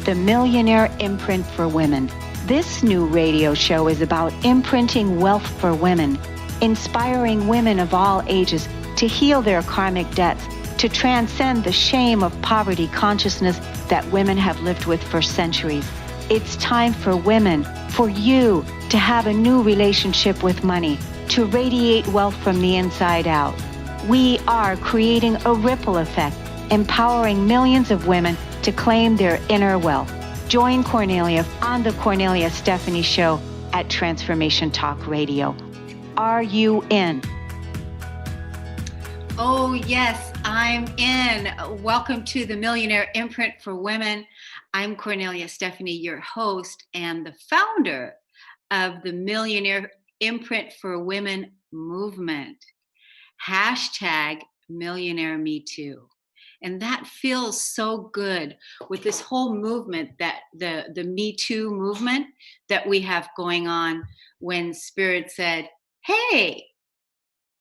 the Millionaire Imprint for Women. This new radio show is about imprinting wealth for women, inspiring women of all ages to heal their karmic debts, to transcend the shame of poverty consciousness that women have lived with for centuries. It's time for women, for you, to have a new relationship with money, to radiate wealth from the inside out. We are creating a ripple effect, empowering millions of women to claim their inner wealth. Join Kornelia on the Kornelia Stephanie Show at Transformation Talk Radio. Are you in? Oh, yes, I'm in. Welcome to the Millionaire Imprint for Women. I'm Kornelia Stephanie, your host and the founder of the Millionaire Imprint for Women movement. Hashtag Millionaire Me Too. And that feels so good with this whole movement, that the Me Too movement that we have going on, when Spirit said, hey,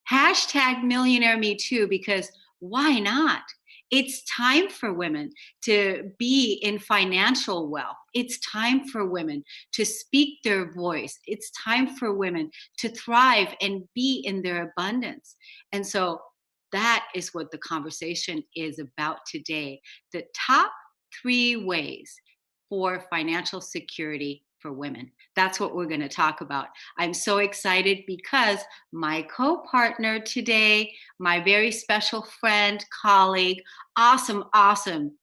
hashtag Millionaire Me Too, because why not? It's time for women to be in financial wealth. It's time for women to speak their voice. It's time for women to thrive and be in their abundance. And so that is what the conversation is about today. The top 3 ways for financial security for women. That's what we're going to talk about. I'm so excited because my co-partner today, my very special friend, colleague, awesome,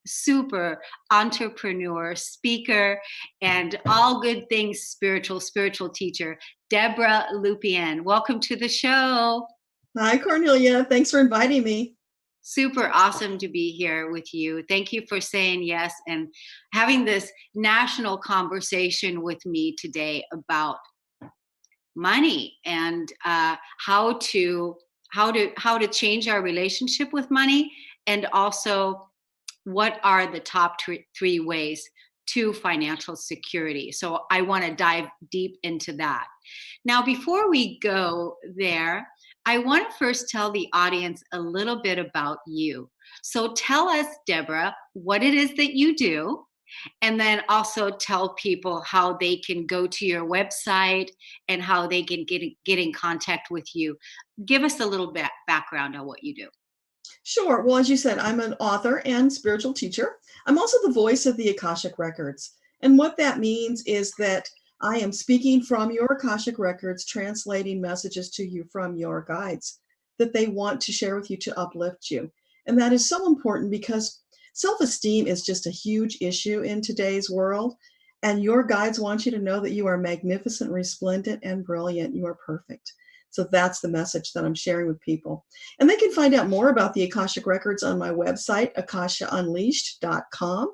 super entrepreneur, speaker, and all good things spiritual teacher, Deborah Lupien. Welcome to the show. Hi, Kornelia. Thanks for inviting me. Super awesome to be here with you. Thank you for saying yes and having this national conversation with me today about money and how to change our relationship with money, and also what are the top 3 ways to financial security. So I want to dive deep into that. Now, before we go there, I want to first tell the audience a little bit about you. So tell us, Deborah, what it is that you do, and then also tell people how they can go to your website and how they can get in contact with you. Give us a little bit background on what you do. Sure. Well, as you said, I'm an author and spiritual teacher. I'm also the voice of the Akashic Records. And what that means is that I am speaking from your Akashic Records, translating messages to you from your guides that they want to share with you to uplift you. And that is so important because self-esteem is just a huge issue in today's world. And your guides want you to know that you are magnificent, resplendent, and brilliant. You are perfect. So that's the message that I'm sharing with people. And they can find out more about the Akashic Records on my website, akashaunleashed.com.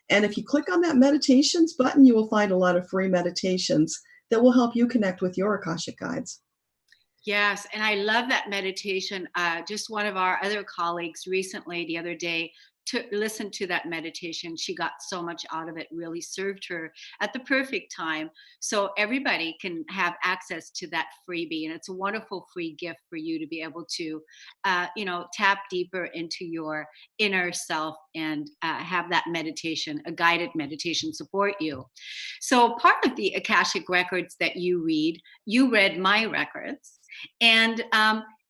And if you click on that meditations button, you will find a lot of free meditations that will help you connect with your Akashic guides. Yes, and I love that meditation. Just one of our other colleagues recently, the other day, listened to that meditation. She got so much out of it, really served her at the perfect time. So everybody can have access to that freebie. And it's a wonderful free gift for you to be able to, tap deeper into your inner self and have that meditation, a guided meditation, support you. So part of the Akashic Records that you read my records. And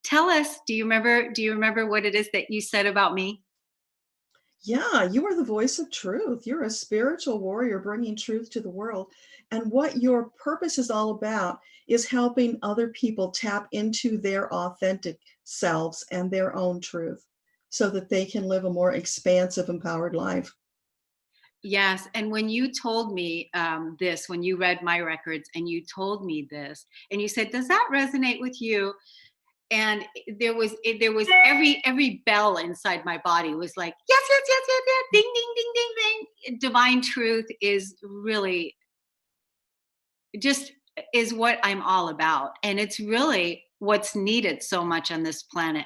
tell us, do you remember what it is that you said about me? Yeah, you are the voice of truth. You're a spiritual warrior bringing truth to the world. And what your purpose is all about is helping other people tap into their authentic selves and their own truth so that they can live a more expansive, empowered life. Yes. And when you told me this, when you read my records and you told me this, and you said, does that resonate with you? And there was every bell inside my body was like, yes, ding, ding, ding, ding, ding. Divine truth is really just is what I'm all about. And it's really what's needed so much on this planet.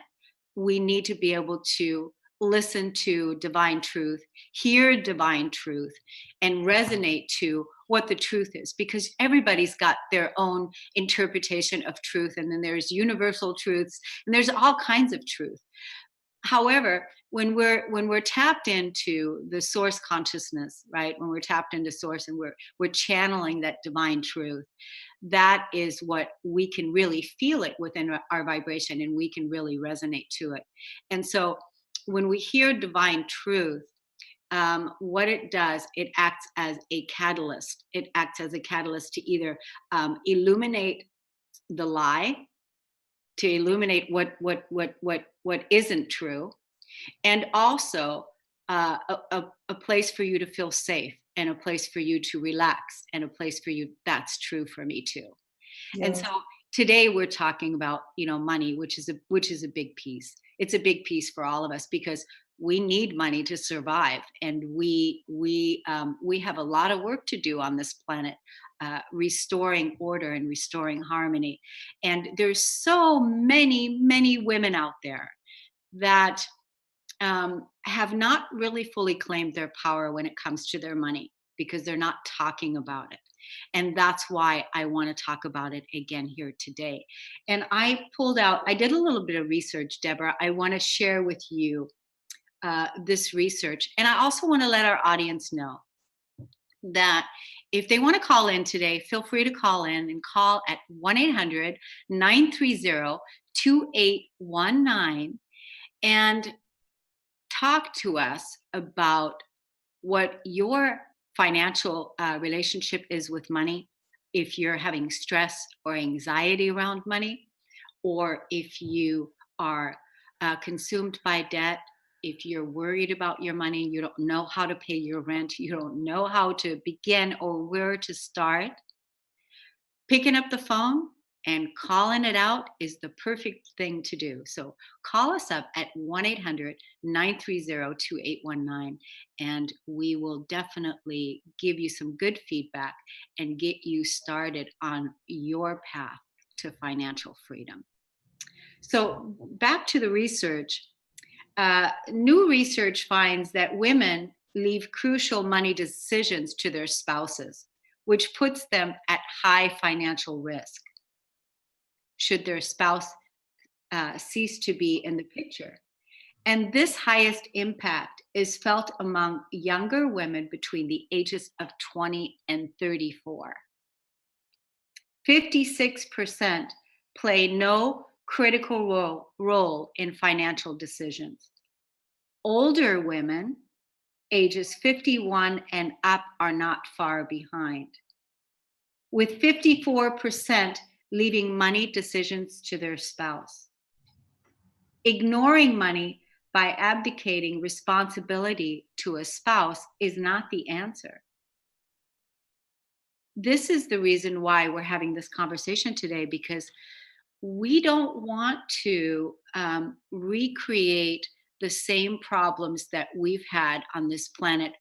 We need to be able to listen to divine truth, hear divine truth, and resonate to what the truth is, because everybody's got their own interpretation of truth. And then there's universal truths and there's all kinds of truth. However, when we're tapped into the source consciousness, right? When we're tapped into source and we're channeling that divine truth, that is what we can really feel it within our vibration, and we can really resonate to it. And so when we hear divine truth, what it does, it acts as a catalyst. It acts as a catalyst to either illuminate the lie, to illuminate what isn't true, and also a place for you to feel safe, and a place for you to relax, and a place for you, that's true for me too. And so Yes. today we're talking about, money, which is a big piece. It's a big piece for all of us, because we need money to survive, and we have a lot of work to do on this planet, restoring order and restoring harmony. And there's so many women out there that have not really fully claimed their power when it comes to their money, because they're not talking about it. And that's why I want to talk about it again here today. And I did a little bit of research, Deborah. I want to share with you this research. And I also want to let our audience know that if they want to call in today, feel free to call in, and call at 1-800-930-2819 and talk to us about what your financial relationship is with money. If you're having stress or anxiety around money, or if you are consumed by debt, if you're worried about your money, you don't know how to pay your rent, you don't know how to begin or where to start, picking up the phone and calling it out is the perfect thing to do. So call us up at 1-800-930-2819, and we will definitely give you some good feedback and get you started on your path to financial freedom. So back to the research. New research finds that women leave crucial money decisions to their spouses, which puts them at high financial risk should their spouse cease to be in the picture. And this highest impact is felt among younger women between the ages of 20 and 34. 56% play no critical role in financial decisions. Older women, ages 51 and up, are not far behind, with 54% leaving money decisions to their spouse. Ignoring money by abdicating responsibility to a spouse is not the answer. This is the reason why we're having this conversation today, because we don't want to recreate the same problems that we've had on this planet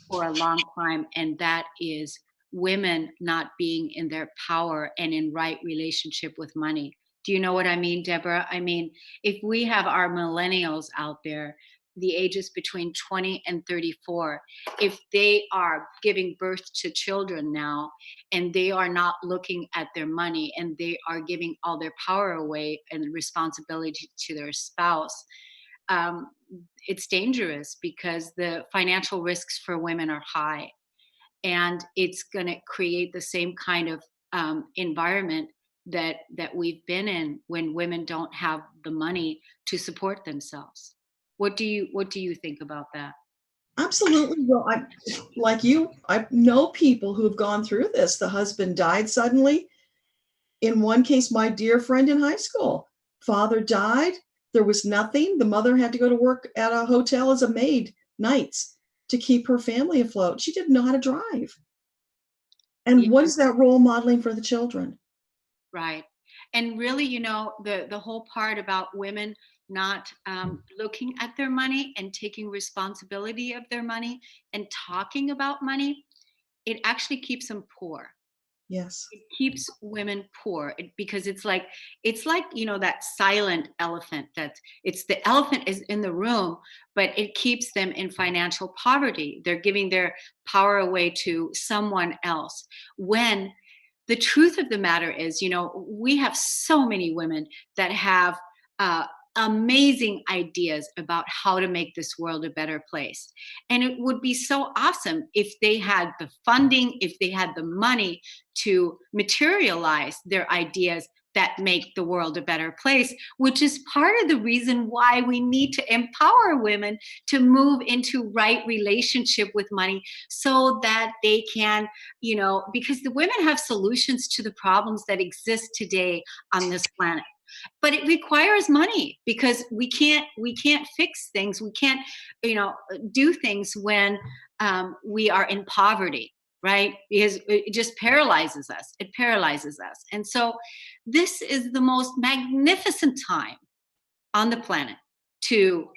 for a long time, and that is women not being in their power and in right relationship with money. Do you know what I mean, Deborah? I mean, if we have our millennials out there, the ages between 20 and 34, if they are giving birth to children now, and they are not looking at their money, and they are giving all their power away and responsibility to their spouse, it's dangerous, because the financial risks for women are high, and it's going to create the same kind of environment that we've been in when women don't have the money to support themselves. What do you think about that? Absolutely. Well, like you, I know people who have gone through this. The husband died suddenly. In one case, my dear friend in high school, father died. There was nothing. The mother had to go to work at a hotel as a maid nights to keep her family afloat. She didn't know how to drive. And Yeah, what is that role modeling for the children? right. And really, the whole part about women not looking at their money and taking responsibility of their money and talking about money, it actually keeps them poor. Yes. It keeps women poor, because it's like that silent elephant, that it's the elephant is in the room, but it keeps them in financial poverty. They're giving their power away to someone else, when the truth of the matter is, we have so many women that have amazing ideas about how to make this world a better place. And it would be so awesome if they had the funding, if they had the money to materialize their ideas that make the world a better place, which is part of the reason why we need to empower women to move into right relationship with money, so that they can, because the women have solutions to the problems that exist today on this planet. But it requires money, because we can't fix things, we can't do things when we are in poverty, right? Because it just paralyzes us. It paralyzes us. And so this is the most magnificent time on the planet to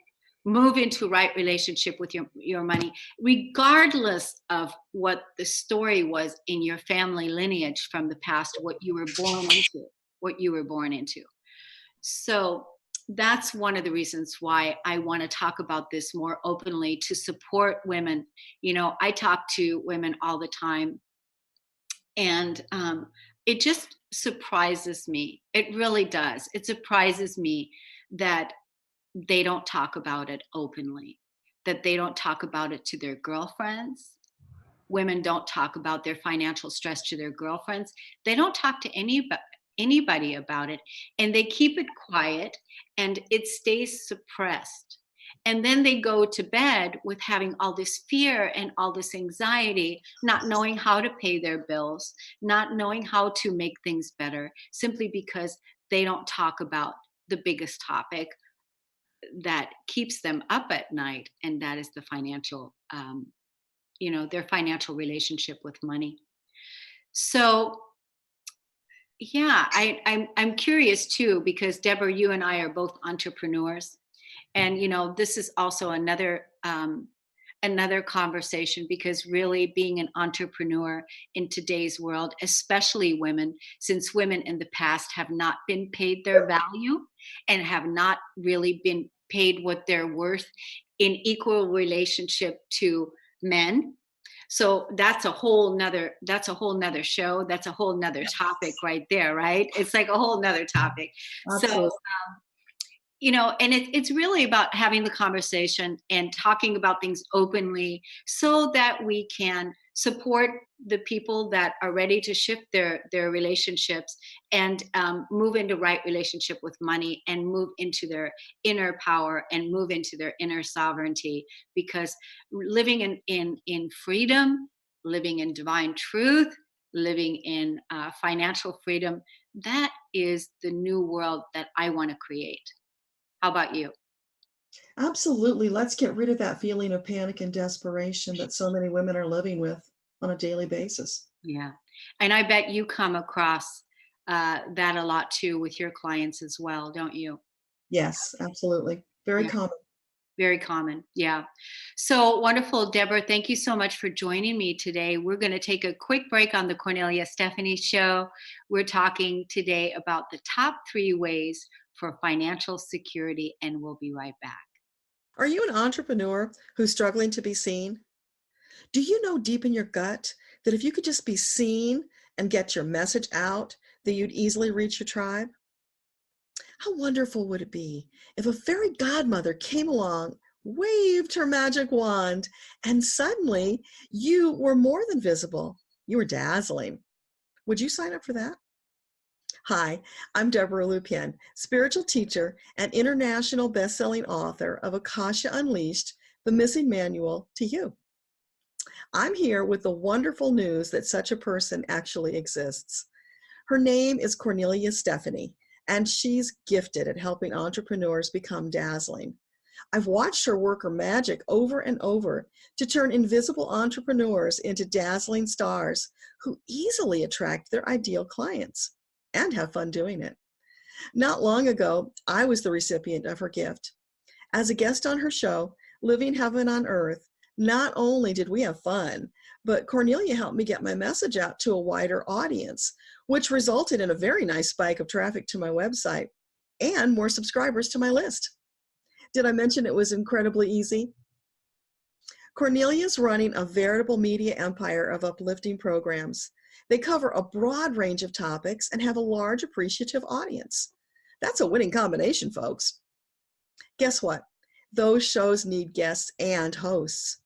move into right relationship with your money, regardless of what the story was in your family lineage from the past, what you were born into. So that's one of the reasons why I want to talk about this more openly, to support women. I talk to women all the time, and it just surprises me. It really does. It surprises me that they don't talk about it openly, that they don't talk about it to their girlfriends. Women don't talk about their financial stress to their girlfriends. They don't talk to anybody about it, and they keep it quiet, and it stays suppressed. And then they go to bed with having all this fear and all this anxiety, not knowing how to pay their bills, not knowing how to make things better, simply because they don't talk about the biggest topic that keeps them up at night, and that is the financial their financial relationship with money. So yeah, I'm curious too, because Deborah, you and I are both entrepreneurs, and this is also another conversation, because really being an entrepreneur in today's world, especially women, since women in the past have not been paid their value and have not really been paid what they're worth in equal relationship to men. So that's a whole nother show. That's a whole nother topic right there, right? It's like a whole nother topic. Absolutely. So and it's really about having the conversation and talking about things openly, so that we can support the people that are ready to shift their relationships and move into right relationship with money, and move into their inner power, and move into their inner sovereignty. Because living in freedom, living in divine truth, living in financial freedom, that is the new world that I want to create. How about you? Absolutely. Let's get rid of that feeling of panic and desperation that so many women are living with on a daily basis. Yeah. And I bet you come across that a lot too with your clients as well, don't you? Yes, absolutely. Very Yeah. common. Very common. Yeah. So wonderful, Deborah. Thank you so much for joining me today. We're going to take a quick break on the Kornelia Stephanie Show. We're talking today about the top 3 ways for financial security, and we'll be right back. Are you an entrepreneur who's struggling to be seen? Do you know deep in your gut that if you could just be seen and get your message out, that you'd easily reach your tribe? How wonderful would it be if a fairy godmother came along, waved her magic wand, and suddenly you were more than visible? You were dazzling. Would you sign up for that? Hi, I'm Deborah Lupien, spiritual teacher and international best-selling author of Akasha Unleashed, The Missing Manual to You. I'm here with the wonderful news that such a person actually exists. Her name is Kornelia Stephanie, and she's gifted at helping entrepreneurs become dazzling. I've watched her work her magic over and over to turn invisible entrepreneurs into dazzling stars who easily attract their ideal clients and have fun doing it. Not long ago, I was the recipient of her gift. As a guest on her show, Living Heaven on Earth, not only did we have fun, but Kornelia helped me get my message out to a wider audience, which resulted in a very nice spike of traffic to my website and more subscribers to my list. Did I mention it was incredibly easy? Kornelia's running a veritable media empire of uplifting programs. They cover a broad range of topics and have a large appreciative audience. That's a winning combination, folks. Guess what? Those shows need guests and hosts.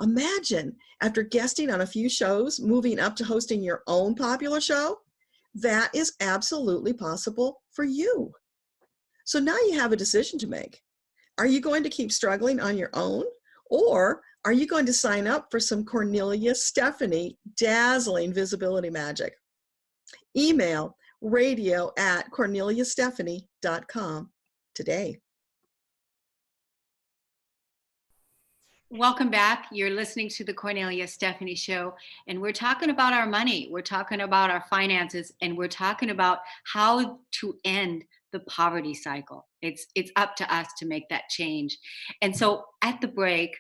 Imagine after guesting on a few shows, moving up to hosting your own popular show. That is absolutely possible for you. So now you have a decision to make. Are you going to keep struggling on your own? Or are you going to sign up for some Kornelia Stephanie dazzling visibility magic? Email radio@korneliastephanie.com today. Welcome back. You're listening to the Kornelia Stephanie Show, and we're talking about our money. We're talking about our finances, and we're talking about how to end the poverty cycle. It's up to us to make that change. And so at the break,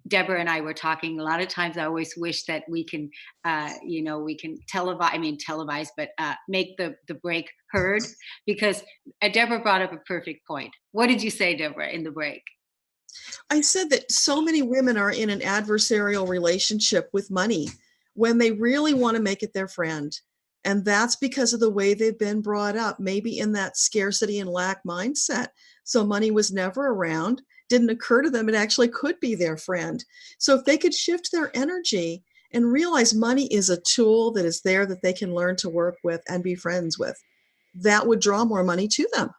Deborah and I were talking. A lot of times, I always wish that we can, we can televise, but make the break heard, because Deborah brought up a perfect point. What did you say, Deborah, in the break? I said that so many women are in an adversarial relationship with money when they really want to make it their friend. And that's because of the way they've been brought up, maybe in that scarcity and lack mindset. So money was never around, didn't occur to them it actually could be their friend. So if they could shift their energy and realize money is a tool that is there that they can learn to work with and be friends with, that would draw more money to them.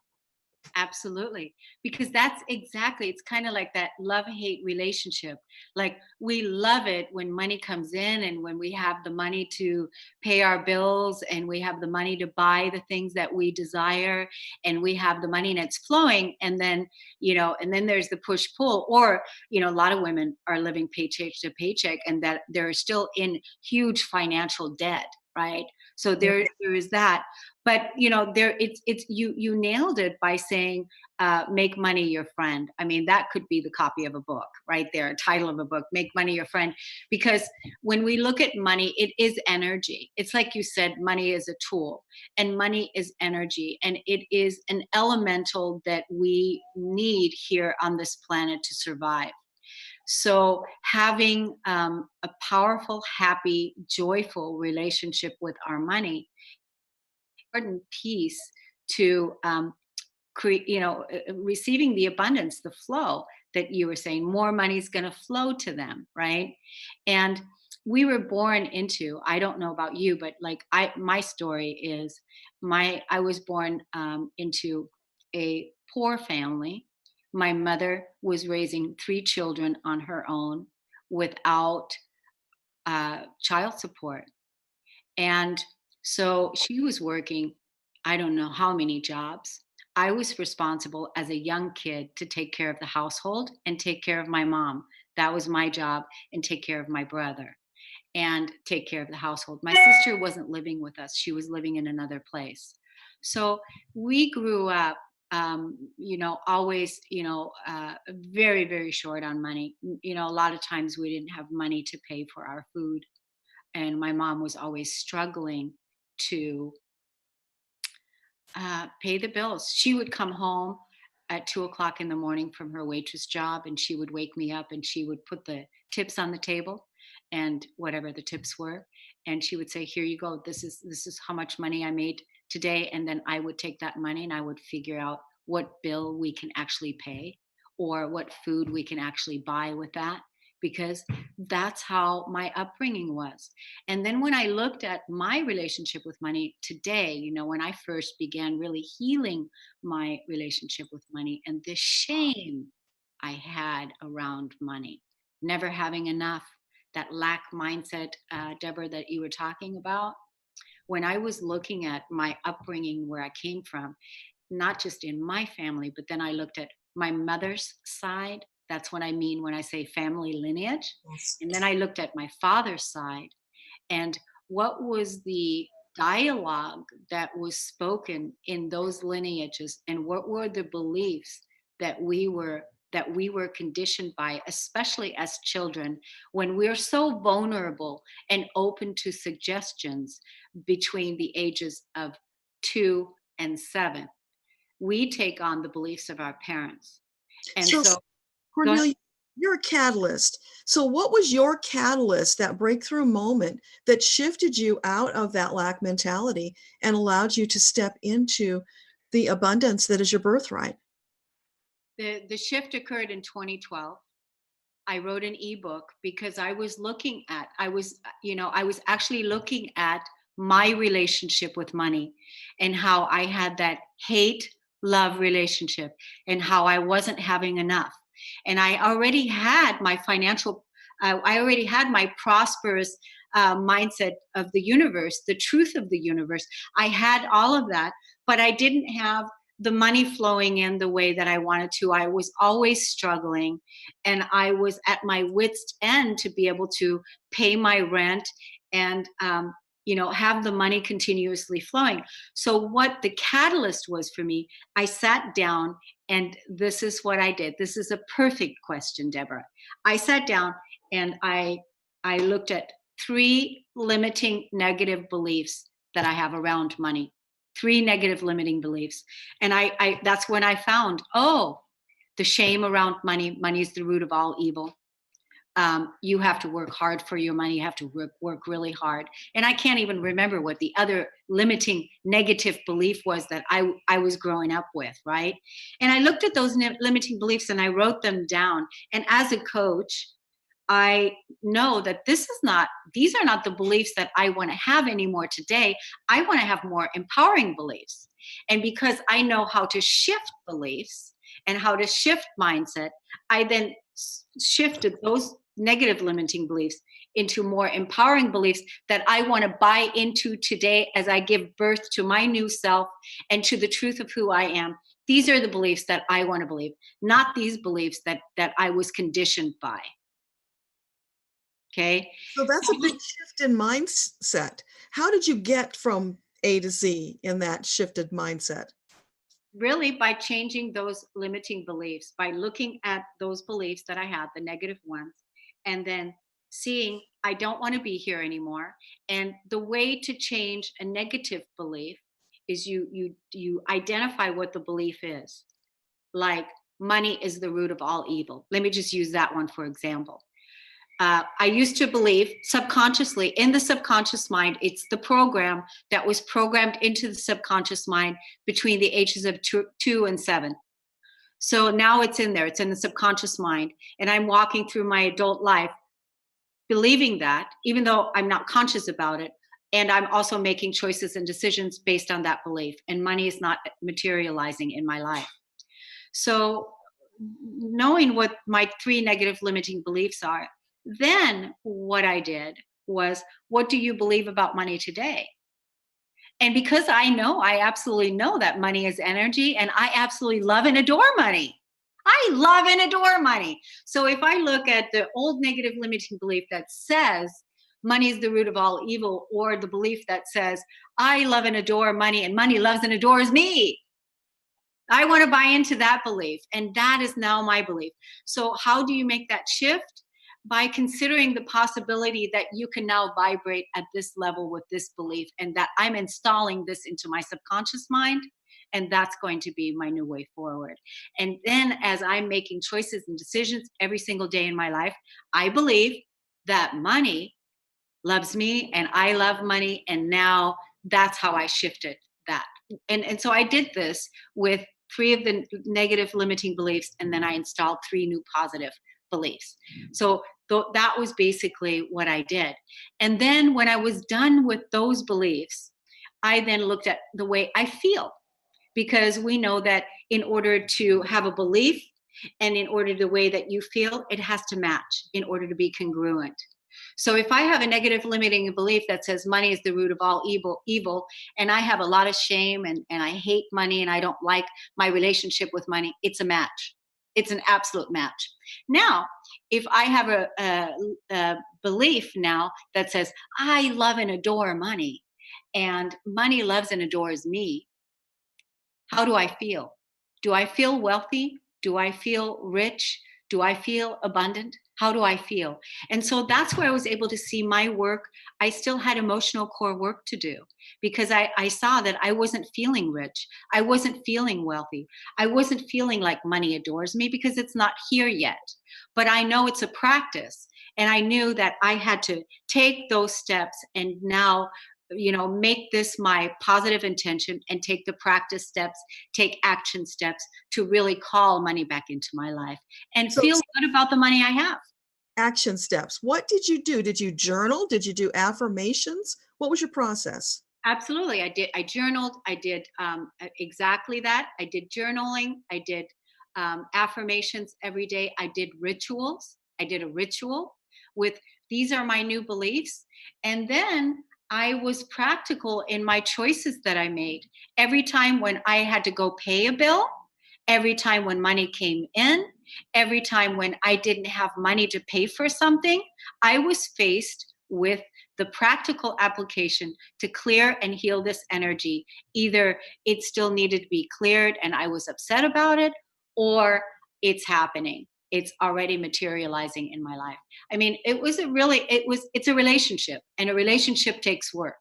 Absolutely. Because that's exactly, it's kind of like that love-hate relationship. Like, we love it when money comes in and when we have the money to pay our bills and we have the money to buy the things that we desire and we have the money and it's flowing. And then, and then there's the push-pull, or, a lot of women are living paycheck to paycheck and that they're still in huge financial debt, right? So there is that. But you nailed it by saying make money your friend. I mean, that could be the copy of a book right there, a title of a book, Make Money Your Friend. Because when we look at money, it is energy. It's like you said, money is a tool and money is energy, and it is an elemental that we need here on this planet to survive. So having a powerful, happy, joyful relationship with our money, important piece to receiving the abundance, the flow that you were saying. More money is going to flow to them, right? And we were born into, I don't know about you, but like my story is I was born into a poor family. My mother was raising 3 children on her own without child support. And so she was working, I don't know how many jobs. I was responsible as a young kid to take care of the household and take care of my mom. That was my job, and take care of my brother and take care of the household. My sister wasn't living with us. She was living in another place. So we grew up, always, very, very short on money. A lot of times we didn't have money to pay for our food. And my mom was always struggling to pay the bills. She would come home at 2 o'clock in the morning from her waitress job, and she would wake me up and she would put the tips on the table, and whatever the tips were, and she would say, "Here you go. This is how much money I made today." And then I would take that money and I would figure out what bill we can actually pay or what food we can actually buy with that, because that's how my upbringing was. And then when I looked at my relationship with money today, when I first began really healing my relationship with money and the shame I had around money, never having enough, that lack mindset, Deborah, that you were talking about. When I was looking at my upbringing, where I came from, not just in my family, but then I looked at my mother's side. That's what I mean when I say family lineage. Yes. And then I looked at my father's side, and what was the dialogue that was spoken in those lineages, and what were the beliefs that we were conditioned by, especially as children, when we're so vulnerable and open to suggestions between the ages of 2 and 7. We take on the beliefs of our parents. And So, so go ahead. Cornelia, you're a catalyst. So what was your catalyst, that breakthrough moment that shifted you out of that lack mentality and allowed you to step into the abundance that is your birthright? The shift occurred in 2012. I wrote an ebook because I was looking at, I was actually looking at my relationship with money and how I had that hate love relationship and how I wasn't having enough. And I already had my I already had my prosperous mindset of the universe, the truth of the universe. I had all of that, but I didn't have the money flowing in the way that I wanted to. I was always struggling, and I was at my wit's end to be able to pay my rent and have the money continuously flowing. So what the catalyst was for me, I sat down, and this is what I did. This is a perfect question, Deborah. I sat down and I looked at 3 limiting negative beliefs that I have around money. 3 negative limiting beliefs. And I that's when I found, the shame around money. Money is the root of all evil. You have to work hard for your money. You have to work really hard. And I can't even remember what the other limiting negative belief was that I was growing up with, right? And I looked at those limiting beliefs and I wrote them down. And as a coach, I know that these are not the beliefs that I want to have anymore today. I want to have more empowering beliefs. And because I know how to shift beliefs and how to shift mindset, I then shifted those negative limiting beliefs into more empowering beliefs that I want to buy into today as I give birth to my new self and to the truth of who I am. These are the beliefs that I want to believe, not these beliefs that I was conditioned by. Okay. So that's a big shift in mindset. How did you get from A to Z in that shifted mindset? Really, by changing those limiting beliefs, by looking at those beliefs that I had, the negative ones, and then seeing I don't want to be here anymore. And the way to change a negative belief is you identify what the belief is. Like, money is the root of all evil. Let me just use that one for example. I used to believe subconsciously in the subconscious mind, it's the program that was programmed into the subconscious mind between the ages of 2 and 7. So now it's in there, it's in the subconscious mind. And I'm walking through my adult life believing that, even though I'm not conscious about it. And I'm also making choices and decisions based on that belief. And money is not materializing in my life. So knowing what my 3 negative limiting beliefs are, then what I did was, what do you believe about money today? And because I absolutely know that money is energy, and I absolutely love and adore money. I love and adore money. So if I look at the old negative limiting belief that says money is the root of all evil, or the belief that says I love and adore money and money loves and adores me, I want to buy into that belief. And that is now my belief. So how do you make that shift? By considering the possibility that you can now vibrate at this level with this belief, and that I'm installing this into my subconscious mind. And that's going to be my new way forward. And then as I'm making choices and decisions every single day in my life, I believe that money loves me and I love money. And now that's how I shifted that. And so I did this with 3 of the negative limiting beliefs, and then I installed 3 new positive beliefs. So that was basically what I did. And then when I was done with those beliefs, I then looked at the way I feel, because we know that in order to have a belief and in order the way that you feel, it has to match in order to be congruent. So if I have a negative limiting belief that says money is the root of all evil, and I have a lot of shame and I hate money and I don't like my relationship with money, it's a match. It's an absolute match. Now, if I have a belief now that says I love and adore money and money loves and adores me, how do I feel? Do I feel wealthy? Do I feel rich? Do I feel abundant? How do I feel? And so that's where I was able to see my work. I still had emotional core work to do, because I saw that I wasn't feeling rich. I wasn't feeling wealthy. I wasn't feeling like money adores me, because it's not here yet. But I know it's a practice. And I knew that I had to take those steps and now make this my positive intention and take the practice steps, take action steps to really call money back into my life and So feel good about the money I have. action steps. What did you do? Did you journal? Did you do affirmations? What was your process? Absolutely. I journaled. I did exactly that. I did journaling. I did affirmations every day. I did rituals. I did a ritual with these are my new beliefs. And then I was practical in my choices that I made. Every time when I had to go pay a bill, every time when money came in, every time when I didn't have money to pay for something, I was faced with the practical application to clear and heal this energy. Either it still needed to be cleared and I was upset about it, or it's happening. It's already materializing in my life. I mean, it's a relationship, and a relationship takes work.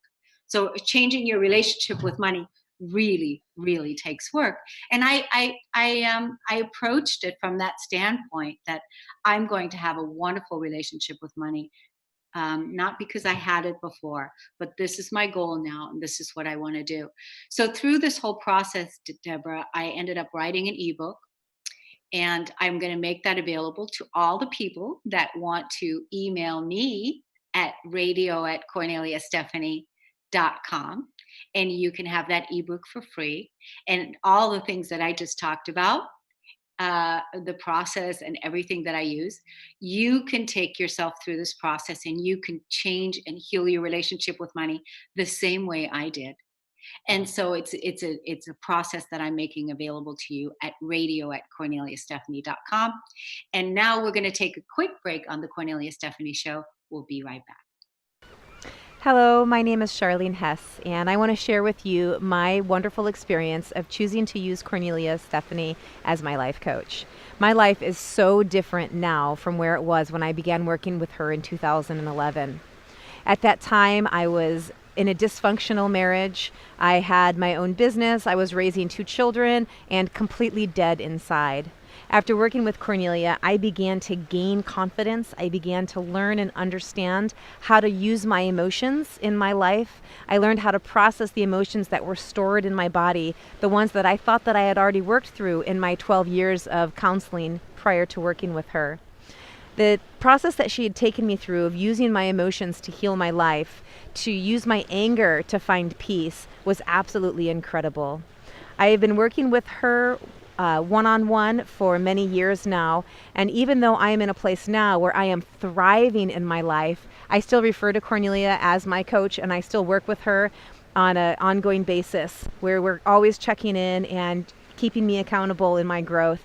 So changing your relationship with money really, really takes work. And I approached it from that standpoint that I'm going to have a wonderful relationship with money, not because I had it before, but this is my goal now, and this is what I want to do. So through this whole process, Deborah, I ended up writing an ebook, and I'm going to make that available to all the people that want to email me at radio@korneliastephanie.com. And you can have that ebook for free. And all the things that I just talked about, the process and everything that I use, you can take yourself through this process and you can change and heal your relationship with money the same way I did. And so it's a process that I'm making available to you at radio@korneliastephanie.com. And now we're going to take a quick break on the Cornelia Stephanie Show. We'll be right back. Hello, my name is Charlene Hess, and I want to share with you my wonderful experience of choosing to use Kornelia Stephanie as my life coach. My life is so different now from where it was when I began working with her in 2011. At that time, I was in a dysfunctional marriage. I had my own business, I was raising 2 children, and completely dead inside. After working with Kornelia, I began to gain confidence. I began to learn and understand how to use my emotions in my life. I learned how to process the emotions that were stored in my body, the ones that I thought that I had already worked through in my 12 years of counseling prior to working with her. The process that she had taken me through of using my emotions to heal my life, to use my anger to find peace, was absolutely incredible. I have been working with her one-on-one for many years now, and even though I am in a place now where I am thriving in my life, I still refer to Kornelia as my coach, and I still work with her on an ongoing basis where we're always checking in and keeping me accountable in my growth.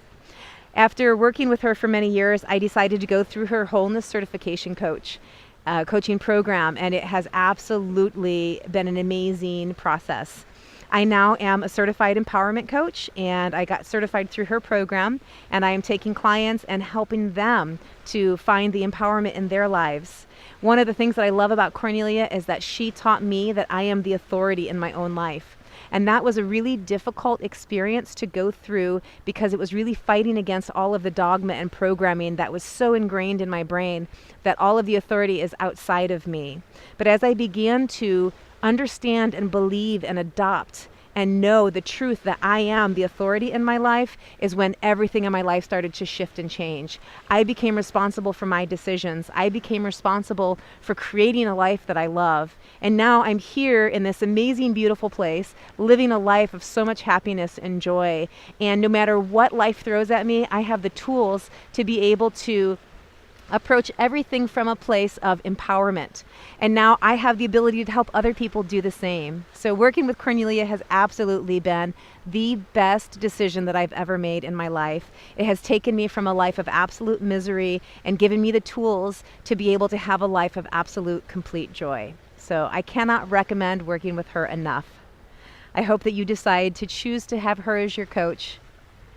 After working with her for many years, I decided to go through her wholeness certification coaching program, and it has absolutely been an amazing process. I now am a certified empowerment coach, and I got certified through her program, and I am taking clients and helping them to find the empowerment in their lives. One of the things that I love about Kornelia is that she taught me that I am the authority in my own life. And that was a really difficult experience to go through because it was really fighting against all of the dogma and programming that was so ingrained in my brain that all of the authority is outside of me. But as I began to understand and believe and adopt and know the truth that I am the authority in my life, is when everything in my life started to shift and change. I became responsible for my decisions. I became responsible for creating a life that I love. And now I'm here in this amazing, beautiful place, living a life of so much happiness and joy. And no matter what life throws at me, I have the tools to be able to approach everything from a place of empowerment. And now I have the ability to help other people do the same. So working with Kornelia has absolutely been the best decision that I've ever made in my life. It has taken me from a life of absolute misery and given me the tools to be able to have a life of absolute, complete joy. So I cannot recommend working with her enough. I hope that you decide to choose to have her as your coach.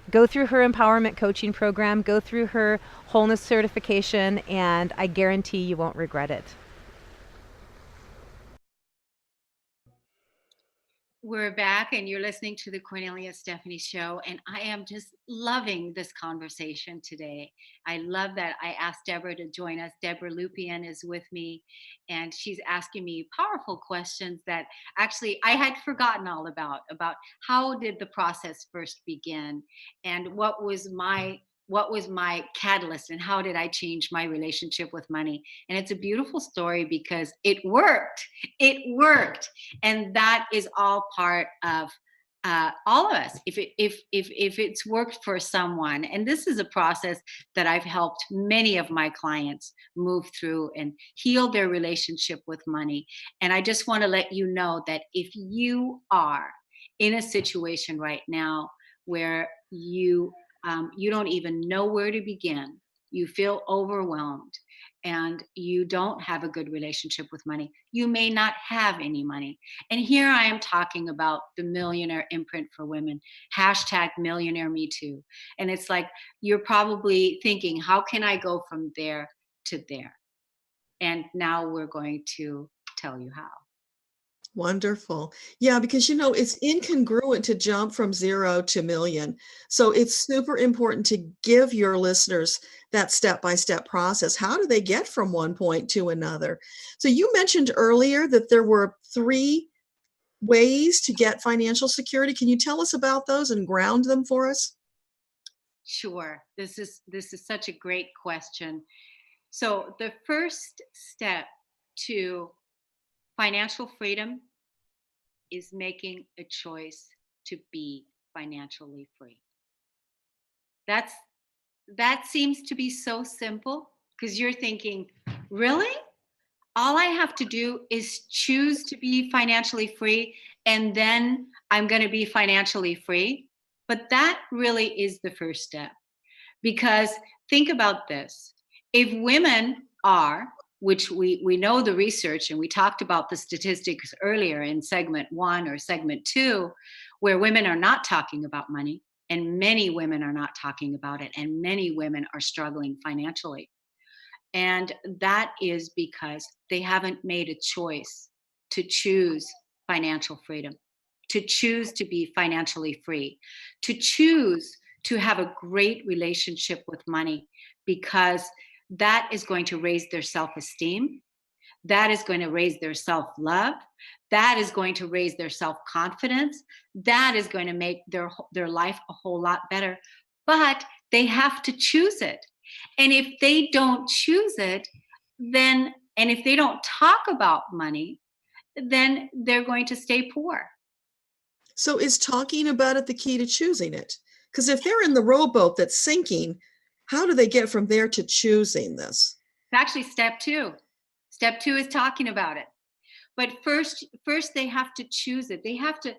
Go through her empowerment coaching program, go through her wholeness certification, and I guarantee you won't regret it. We're back, and you're listening to the Cornelia Stephanie Show, and I am just loving this conversation today. I love that I asked Deborah to join us. Deborah Lupian is with me, and she's asking me powerful questions that actually I had forgotten all about how did the process first begin, and what was my catalyst, and how did I change my relationship with money. And it's a beautiful story because it worked, and that is all part of all of us. If it's worked for someone, and this is a process that I've helped many of my clients move through and heal their relationship with money. And I just want to let you know that if you are in a situation right now where you don't even know where to begin, you feel overwhelmed, and you don't have a good relationship with money, you may not have any money. And here I am talking about the Millionaire Imprint for Women, hashtag Millionaire Me Too. And it's like, you're probably thinking, how can I go from there to there? And now we're going to tell you how. Wonderful. Yeah, because it's incongruent to jump from 0 to million. So it's super important to give your listeners that step-by-step process. How do they get from one point to another? So you mentioned earlier that there were 3 ways to get financial security. Can you tell us about those and ground them for us? Sure. This is such a great question. So the first step to financial freedom is making a choice to be financially free. That's that seems to be so simple, because you're thinking, really? All I have to do is choose to be financially free, and then I'm going to be financially free. But that really is the first step. Because think about this. If women are, which we know the research, and we talked about the statistics earlier in segment 1 or segment 2, where women are not talking about money, and many women are not talking about it, and many women are struggling financially. And that is because they haven't made a choice to choose financial freedom, to choose to be financially free, to choose to have a great relationship with money, because that is going to raise their self-esteem. That is going to raise their self-love. That is going to raise their self-confidence. That is going to make their life a whole lot better. But they have to choose it. And if they don't choose it, then, and if they don't talk about money, then they're going to stay poor. So is talking about it the key to choosing it? Because if they're in the rowboat that's sinking, how do they get from there to choosing this? It's actually step 2. Step 2 is talking about it. But first they have to choose it. They have to,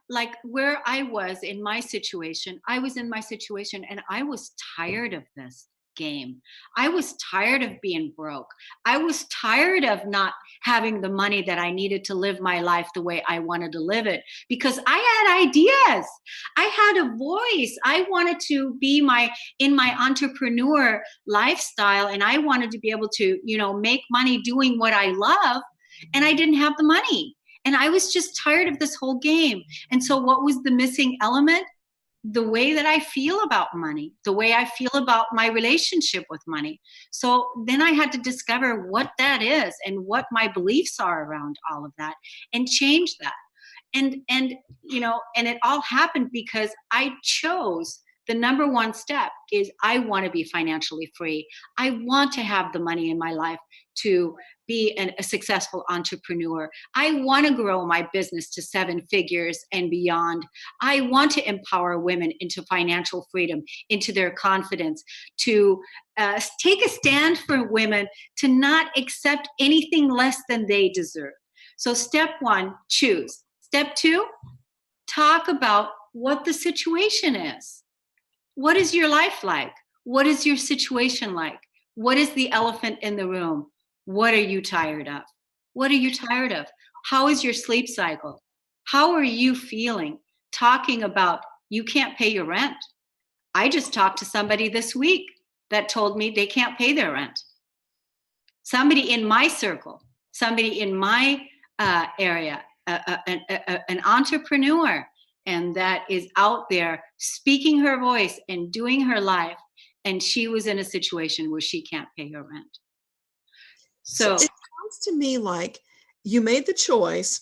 like where I was in my situation, and I was tired of this game. I was tired of being broke. I was tired of not having the money that I needed to live my life the way I wanted to live it, because I had ideas. I had a voice. I wanted to be in my entrepreneur lifestyle, and I wanted to be able to, make money doing what I love. And I didn't have the money. And I was just tired of this whole game. And so what was the missing element? The way that I feel about money, the way I feel about my relationship with money. So then I had to discover what that is and what my beliefs are around all of that, and change that. And it all happened because I chose, the number one step is, I want to be financially free. I want to have the money in my life to be a successful entrepreneur. I want to grow my business to 7 figures and beyond. I want to empower women into financial freedom, into their confidence, to take a stand for women to not accept anything less than they deserve. So step 1, choose. Step 2, talk about what the situation is. What is your life like? What is your situation like? What is the elephant in the room? What are you tired of? What are you tired of? How is your sleep cycle? How are you feeling? Talking about, you can't pay your rent. I just talked to somebody this week that told me they can't pay their rent. Somebody in my circle, somebody in my area an entrepreneur and that is out there speaking her voice and doing her life, and she was in a situation where she can't pay her rent. So So it sounds to me like you made the choice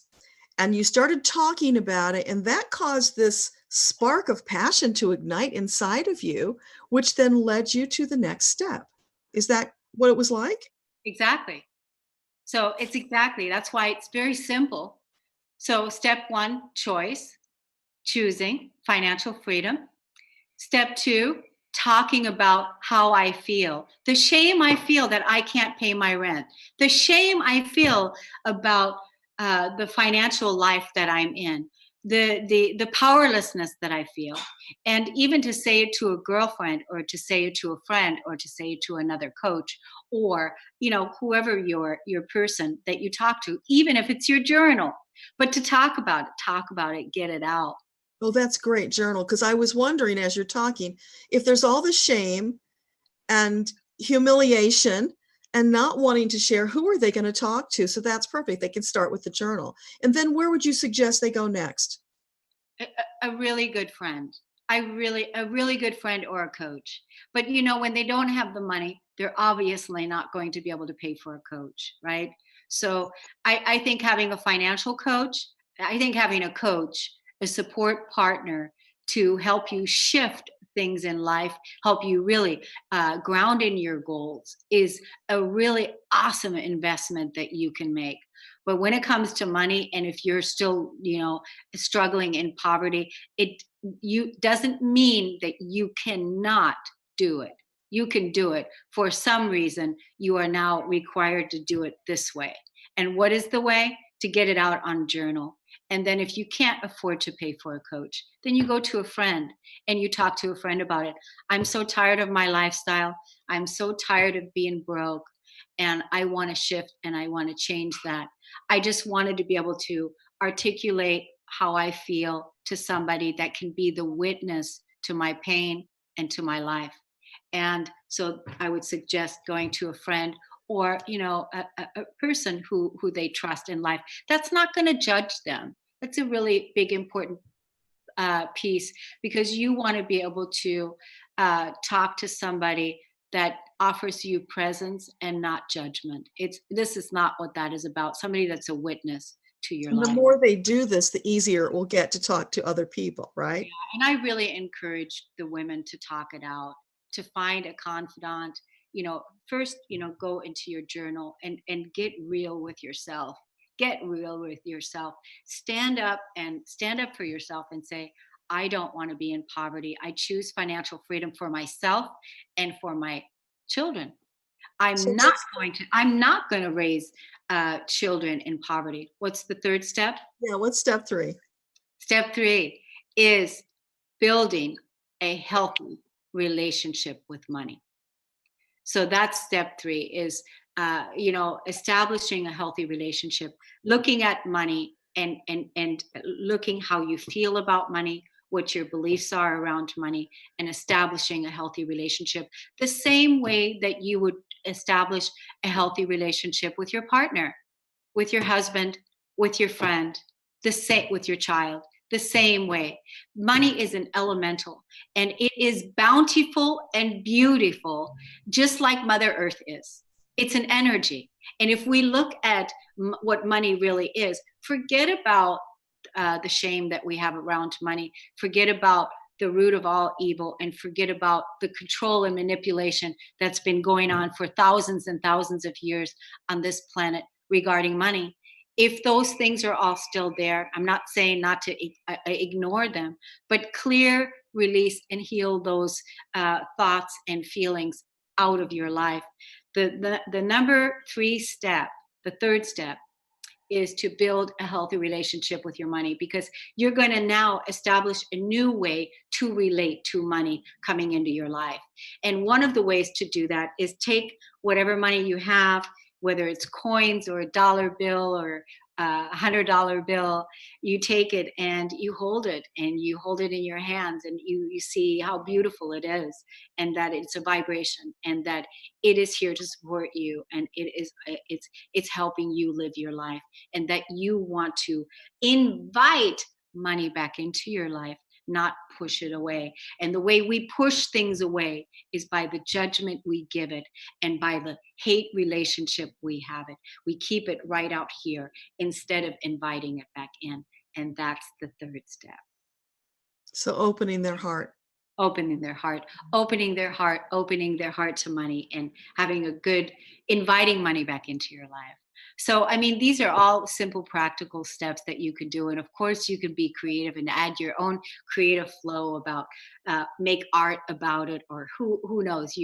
and you started talking about it, and that caused this spark of passion to ignite inside of you, which then led you to the next step. Is that what it was like? exactly. So it's exactly, that's why it's very simple. So step one, choice, choosing financial freedom. Step two, talking about how I feel. The shame I feel that I can't pay my rent. The shame I feel about the financial life that I'm in. The powerlessness that I feel. And even to say it to a girlfriend, or to say it to a friend, or to say it to another coach, or whoever your person that you talk to, even if it's your journal. But to talk about it, get it out. Oh, that's great, journal. Because I was wondering as you're talking, if there's all the shame and humiliation and not wanting to share, who are they going to talk to? So that's perfect. They can start with the journal. And then where would you suggest they go next? A really good friend. A really good friend or a coach. But when they don't have the money, they're obviously not going to be able to pay for a coach, right? So I think having a financial coach, I think having a coach, a support partner to help you shift things in life, help you really ground in your goals, is a really awesome investment that you can make. But when it comes to money, and if you're still, struggling in poverty, it you doesn't mean that you cannot do it. You can do it. For some reason, you are now required to do it this way. And what is the way? To get it out on journal. And then if you can't afford to pay for a coach, then you go to a friend and you talk to a friend about it. I'm so tired of my lifestyle. I'm so tired of being broke, and I want to shift and I want to change that. I just wanted to be able to articulate how I feel to somebody that can be the witness to my pain and to my life. And so I would suggest going to a friend, or a person who they trust in life, that's not going to judge them. That's a really big important piece, because you want to be able to talk to somebody that offers you presence and not judgment. This is not what that is about. Somebody that's a witness to your And the life. more they do this, the easier it will get to talk to other people, right? And I really encourage the women to talk it out, to find a confidant. First, go into your journal and get real with yourself. Get real with yourself. Stand up for yourself and say, I don't want to be in poverty. I choose financial freedom for myself and for my children. So I'm not going to raise children in poverty. What's the third step? yeah, what's step 3? Step three is building a healthy relationship with money. So that's step three, is establishing a healthy relationship, looking at money, and looking how you feel about money, what your beliefs are around money, and establishing a healthy relationship the same way that you would establish a healthy relationship with your partner, with your husband, with your friend, the same with your child, the same way. Money is an elemental, and it is bountiful and beautiful, just like Mother Earth is. It's an energy. And if we look at what money really is, forget about the shame that we have around money, forget about the root of all evil, and forget about the control and manipulation that's been going on for thousands and thousands of years on this planet regarding money. If those things are all still there, I'm not saying not to ignore them, but clear, release, and heal those thoughts and feelings out of your life. The number three step, the third step, is to build a healthy relationship with your money, because you're going to now establish a new way to relate to money coming into your life. And one of the ways to do that is take whatever money you have whether it's coins or a dollar bill or $100 bill. You take it and you hold it, and you hold it in your hands, and you see how beautiful it is, and that it's a vibration, and that it is here to support you, and it's helping you live your life, and that you want to invite money back into your life, not push it away. And the way we push things away is by the judgment we give it, and by the hate relationship we have it. We keep it right out here instead of inviting it back in. And that's the third step. So opening their heart. Opening their heart, opening their heart, opening their heart to money, and having a good, inviting money back into your life. So, I mean, these are all simple, practical steps that you can do. And of course, you can be creative and add your own creative flow about, make art about it, or who knows,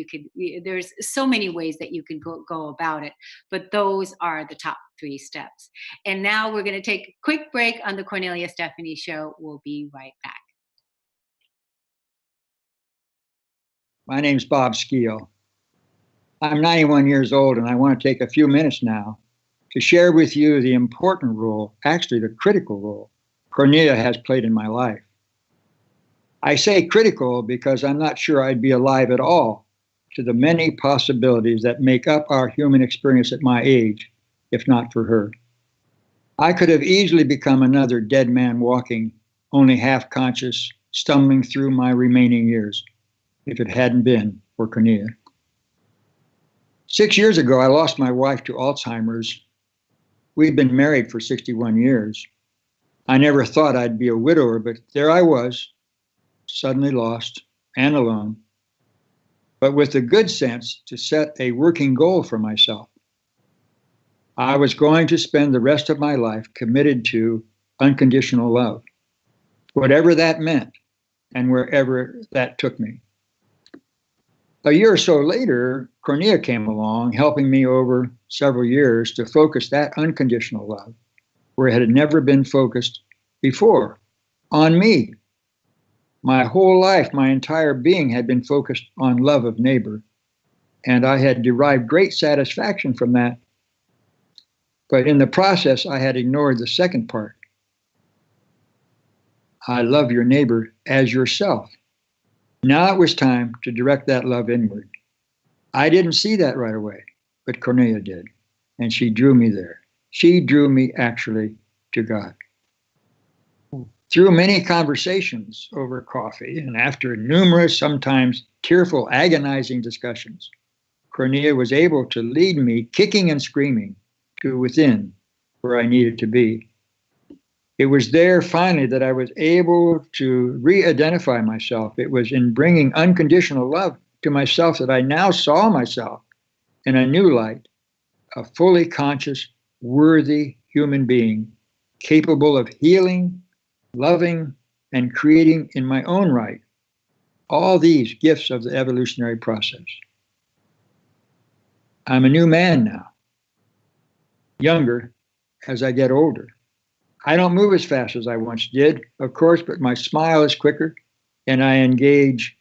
there's so many ways that you can go about it. But those are the top 3 steps. And now we're going to take a quick break on the Kornelia Stephanie Show. We'll be right back. My name's Bob Skeel. I'm 91 years old, and I want to take a few minutes now to share with you the important role, actually the critical role, Kornelia has played in my life. I say critical because I'm not sure I'd be alive at all to the many possibilities that make up our human experience at my age, if not for her. I could have easily become another dead man walking, only half conscious, stumbling through my remaining years, if it hadn't been for Kornelia. 6 years ago, I lost my wife to Alzheimer's. We'd been married for 61 years. I never thought I'd be a widower, but there I was, suddenly lost and alone, but with the good sense to set a working goal for myself. I was going to spend the rest of my life committed to unconditional love, whatever that meant and wherever that took me. A year or so later, Kornelia came along, helping me over several years to focus that unconditional love where it had never been focused before, on me. My whole life, my entire being had been focused on love of neighbor, and I had derived great satisfaction from that. But in the process, I had ignored the second part. I love your neighbor as yourself. Now it was time to direct that love inward. I didn't see that right away, but Kornelia did, and she drew me there. She drew me actually to God. Through many conversations over coffee and after numerous, sometimes tearful, agonizing discussions, Kornelia was able to lead me, kicking and screaming, to within where I needed to be. It was there finally that I was able to re-identify myself. It was in bringing unconditional love to myself that I now saw myself in a new light, a fully conscious, worthy human being, capable of healing, loving, and creating in my own right all these gifts of the evolutionary process. I'm a new man now, younger as I get older. I don't move as fast as I once did, of course, but my smile is quicker, and I engage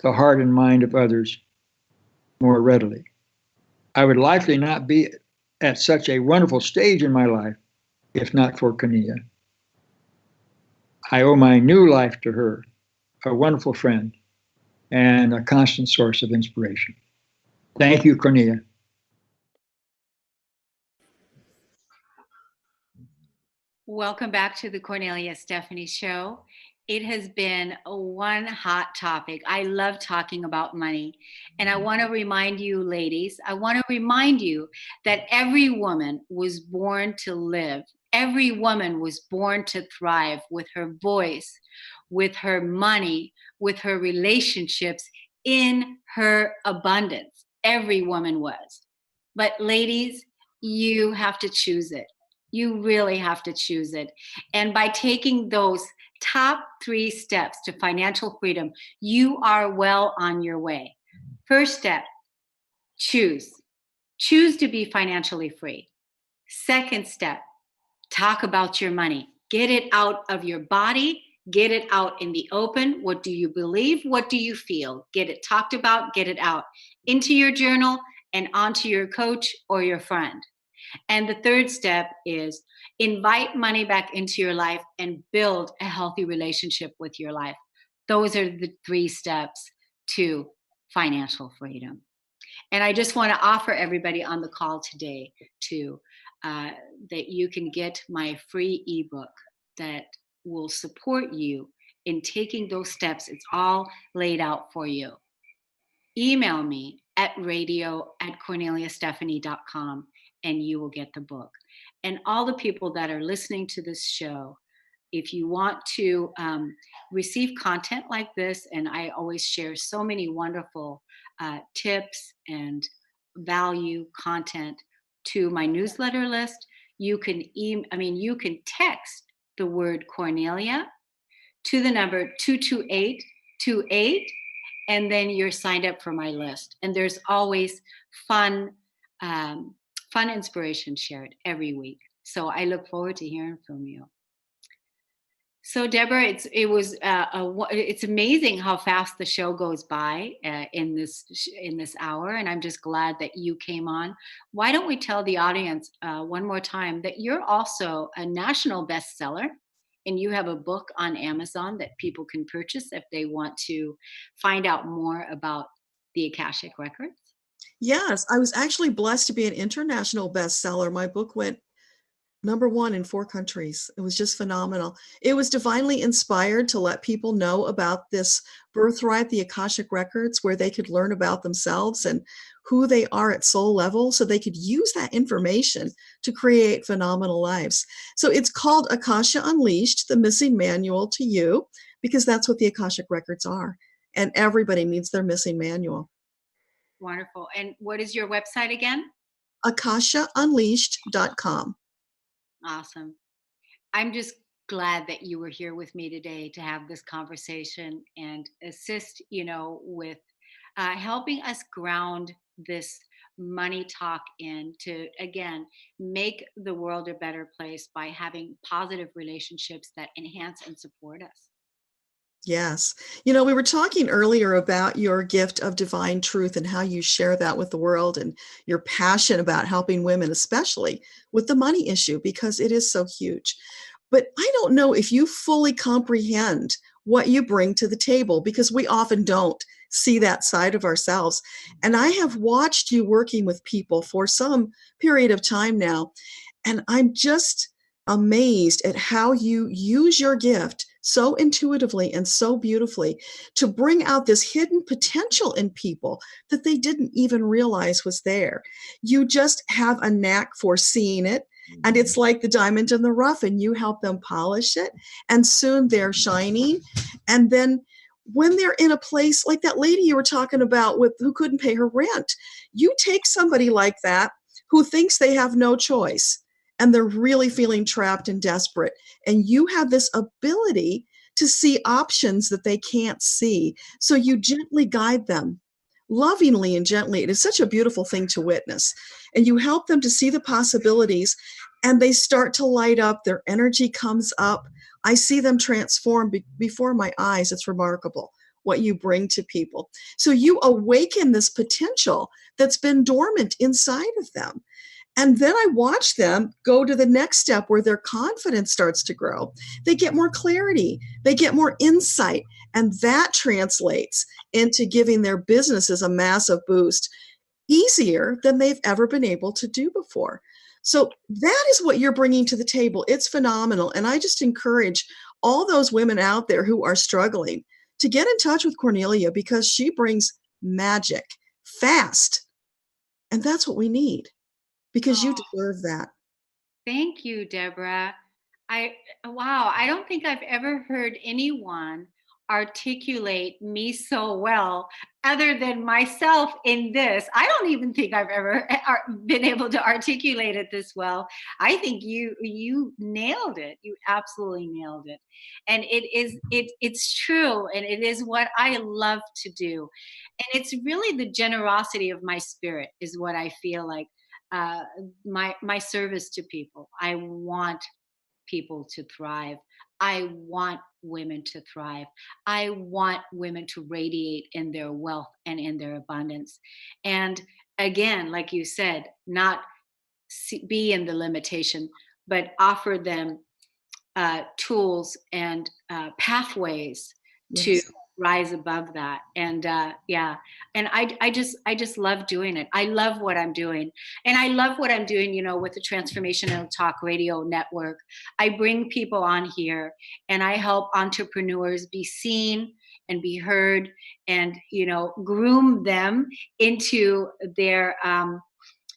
the heart and mind of others more readily. I would likely not be at such a wonderful stage in my life if not for Kornelia. I owe my new life to her, a wonderful friend, and a constant source of inspiration. Thank you, Kornelia. Welcome back to the Kornelia Stephanie Show. It has been one hot topic. I love talking about money. And I want to remind you, ladies, I want to remind you that every woman was born to live. Every woman was born to thrive with her voice, with her money, with her relationships, in her abundance. Every woman was. But ladies, you have to choose it. You really have to choose it. And by taking those top 3 steps to financial freedom, you are well on your way. First step, choose. Choose to be financially free. Second step, talk about your money. Get it out of your body. Get it out in the open. What do you believe? What do you feel? Get it talked about. Get it out into your journal and onto your coach or your friend. And the third step is invite money back into your life and build a healthy relationship with your life. Those are the 3 steps to financial freedom. And I just want to offer everybody on the call today to that you can get my free ebook that will support you in taking those steps. It's all laid out for you. Email me at radio@korneliastephanie.com and you will get the book. And all the people that are listening to this show, if you want to receive content like this, and I always share so many wonderful tips and value content to my newsletter list, you can you can text the word Kornelia to the number 22828, and then you're signed up for my list. And there's always fun inspiration shared every week. So I look forward to hearing from you. So Deborah, it's amazing how fast the show goes by in this hour, and I'm just glad that you came on. Why don't we tell the audience one more time that you're also a national bestseller, and you have a book on Amazon that people can purchase if they want to find out more about the Akashic Records? Yes, I was actually blessed to be an international bestseller. My book went #1 in 4 countries. It was just phenomenal. It was divinely inspired to let people know about this birthright, the Akashic Records, where they could learn about themselves and who they are at soul level so they could use that information to create phenomenal lives. So it's called Akasha Unleashed, the missing manual to you, because that's what the Akashic Records are. And everybody needs their missing manual. Wonderful. And what is your website again? akashaunleashed.com. Awesome. I'm just glad that you were here with me today to have this conversation and assist, with helping us ground this money talk in to, again, make the world a better place by having positive relationships that enhance and support us. Yes. We were talking earlier about your gift of divine truth and how you share that with the world and your passion about helping women, especially with the money issue, because it is so huge. But I don't know if you fully comprehend what you bring to the table, because we often don't see that side of ourselves. And I have watched you working with people for some period of time now, and I'm just amazed at how you use your gift so intuitively and so beautifully to bring out this hidden potential in people that they didn't even realize was there. You just have a knack for seeing it. And it's like the diamond in the rough, and you help them polish it. And soon they're shining. And then when they're in a place like that lady you were talking about who couldn't pay her rent, you take somebody like that who thinks they have no choice and they're really feeling trapped and desperate. And you have this ability to see options that they can't see. So you gently guide them, lovingly and gently. It is such a beautiful thing to witness. And you help them to see the possibilities, and they start to light up. Their energy comes up. I see them transform before my eyes. It's remarkable what you bring to people. So you awaken this potential that's been dormant inside of them. And then I watch them go to the next step where their confidence starts to grow. They get more clarity, they get more insight, and that translates into giving their businesses a massive boost easier than they've ever been able to do before. So that is what you're bringing to the table. It's phenomenal. And I just encourage all those women out there who are struggling to get in touch with Kornelia, because she brings magic fast. And that's what we need, because you deserve that. Thank you, Deborah. Wow, I don't think I've ever heard anyone articulate me so well other than myself in this. I don't even think I've ever been able to articulate it this well. I think you nailed it. You absolutely nailed it. And it's true, and it is what I love to do. And it's really the generosity of my spirit is what I feel like uh, my service to people. I want people to thrive. I want women to thrive. I want women to radiate in their wealth and in their abundance. And again, like you said, not be in the limitation, but offer them tools and pathways to Yes. rise above that. And yeah, and I just love doing it. I love what I'm doing, and I love what I'm doing. With the Transformational Talk Radio Network, I bring people on here, and I help entrepreneurs be seen and be heard, and groom them into their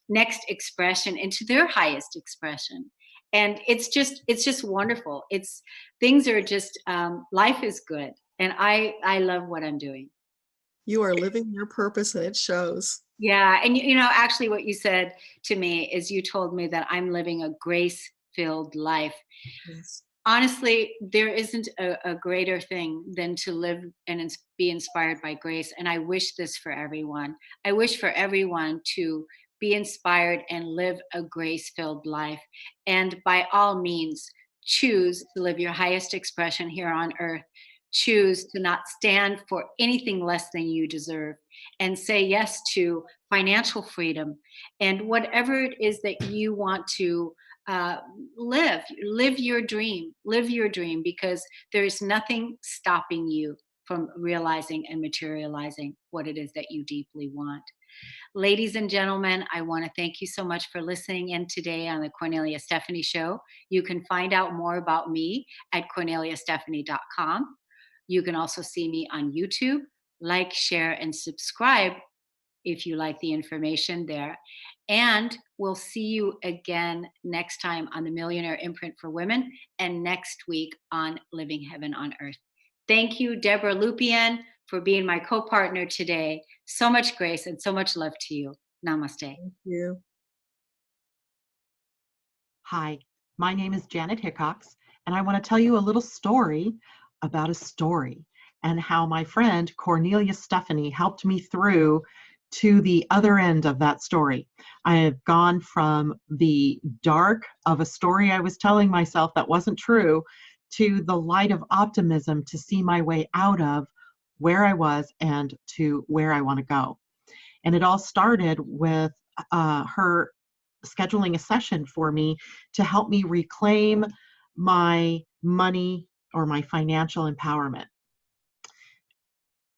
next expression, into their highest expression. And it's just wonderful. It's things are just life is good, and I love what I'm doing. You are living your purpose and it shows. Yeah, and actually what you said to me is, you told me that I'm living a grace filled life. Yes. Honestly, there isn't a greater thing than to live and be inspired by grace. And I wish this for everyone. I wish for everyone to be inspired and live a grace filled life. And by all means, choose to live your highest expression here on earth. Choose to not stand for anything less than you deserve, and say yes to financial freedom and whatever it is that you want to uh, live your dream, because there's nothing stopping you from realizing and materializing what it is that you deeply want. Ladies and gentlemen, I want to thank you so much for listening in today on the Cornelia Stephanie Show. You can find out more about me at corneliastephanie.com. You can also see me on YouTube. Like, share, and subscribe if you like the information there. And we'll see you again next time on the Millionaire Imprint for Women, and next week on Living Heaven on Earth. Thank you, Deborah Lupien, for being my co-partner today. So much grace and so much love to you. Namaste. Thank you. Hi, my name is Janet Hickox, and I want to tell you a little story about a story, and how my friend Cornelia Stephanie helped me through to the other end of that story. I have gone from the dark of a story I was telling myself that wasn't true to the light of optimism to see my way out of where I was and to where I want to go. And it all started with her scheduling a session for me to help me reclaim my money or my financial empowerment.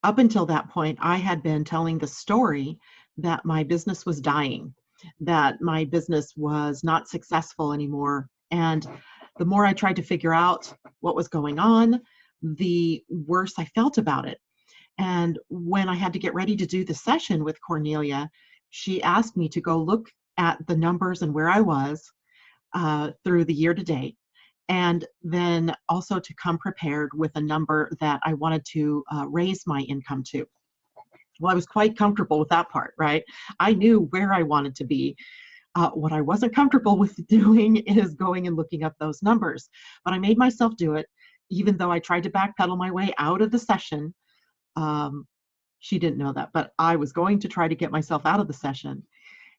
Up until that point, I had been telling the story that my business was dying, that my business was not successful anymore. And the more I tried to figure out what was going on, the worse I felt about it. And when I had to get ready to do the session with Cornelia, she asked me to go look at the numbers and where I was through the year to date, and then also to come prepared with a number that I wanted to raise my income to. Well, I was quite comfortable with that part, right? I knew where I wanted to be. What I wasn't comfortable with doing is going and looking up those numbers, but I made myself do it, even though I tried to backpedal my way out of the session. She didn't know that, but I was going to try to get myself out of the session.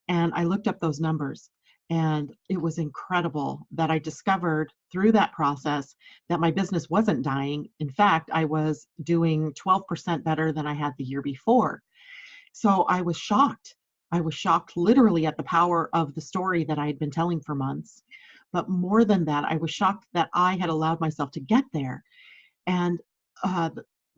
And I looked up those numbers, and it was incredible that I discovered through that process that my business wasn't dying. In fact, I was doing 12% better than I had the year before. So I was shocked. I was shocked literally at the power of the story that I had been telling for months. But more than that, I was shocked that I had allowed myself to get there. And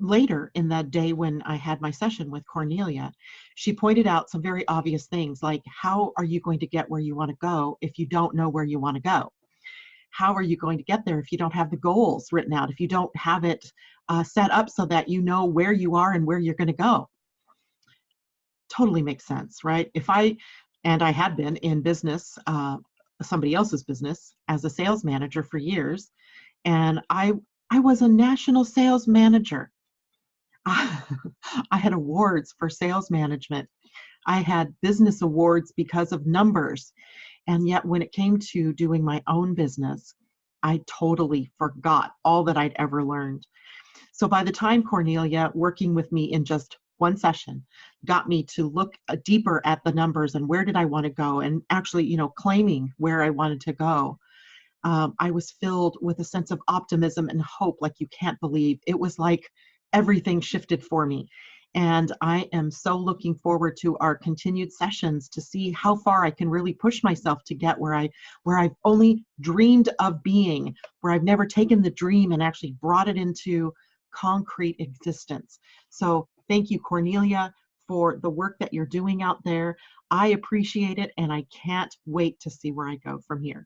later in that day when I had my session with Cornelia, she pointed out some very obvious things, like, how are you going to get where you want to go if you don't know where you want to go? How are you going to get there if you don't have the goals written out, if you don't have it set up so that you know where you are and where you're going to go? Totally makes sense, right? And I had been in business, somebody else's business, as a sales manager for years, and I was a national sales manager. I had awards for sales management. I had business awards because of numbers. And yet when it came to doing my own business, I totally forgot all that I'd ever learned. So by the time Cornelia, working with me in just one session, got me to look deeper at the numbers and where did I want to go, and actually, claiming where I wanted to go, I was filled with a sense of optimism and hope like you can't believe. It was like everything shifted for me. And I am so looking forward to our continued sessions to see how far I can really push myself to get where I've only dreamed of being, where I've never taken the dream and actually brought it into concrete existence. So thank you, Kornelia, for the work that you're doing out there. I appreciate it, and I can't wait to see where I go from here.